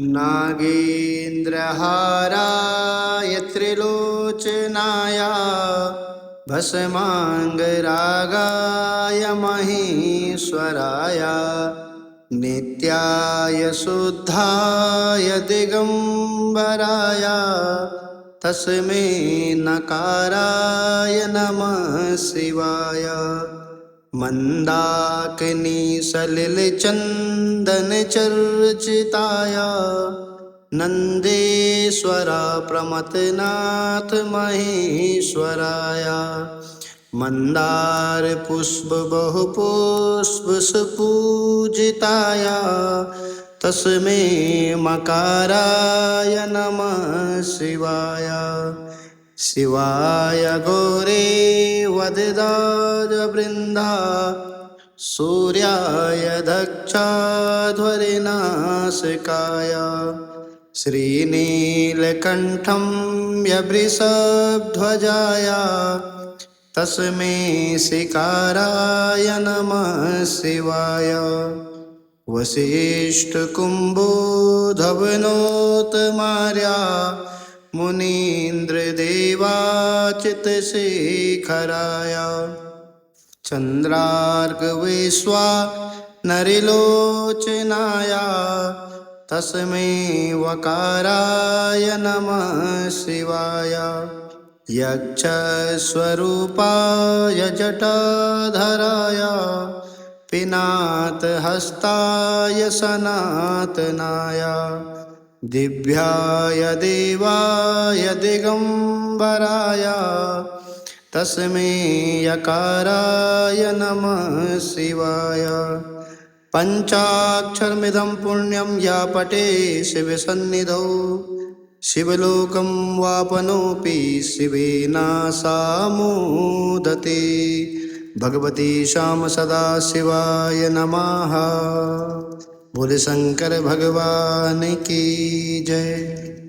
नागेन्द्रहाराय त्रिलोचनाय भस्माङ्गरागाय महेश्वराय नित्याय शुद्धाय दिगम्बराय तस्मै नकाराय नमः शिवाय। मन्दाकिनीसलिलचन्दनचर्चिताय नन्देश्वर प्रमथनाथ महेश्वराय मन्दारपुष्पबहुपुष्पसुपूजिताय तस्मै मकाराय नमः शिवाय। शिवाय गौरे वददाजवृन्दा सूर्याय दक्षाध्वरिनाशकाय श्रीनीलकण्ठं वृषभध्वजाय तस्मै शिकाराय नमः शिवाय। वसिष्ठकुम्भोधवनोतमार्या मुनीन्द्रदेवाचितशेखराय चन्द्रार्कविश्वा नरिलोचनाय तस्मै वकाराय नमः शिवाय। यक्षस्वरूपाय जटाधराय पिनाकहस्ताय सनातनाय दिव्याय देवाय दिगम्बराय तस्मै यकाराय नमः शिवाय। पञ्चाक्षरमिदं पुण्यं या पठे शिवसन्निधौ शिवलोकं वापनोऽपि शिवेन सामोदते। भगवती श्याम सदा शिवाय नमः। बोले शंकर भगवान की जय।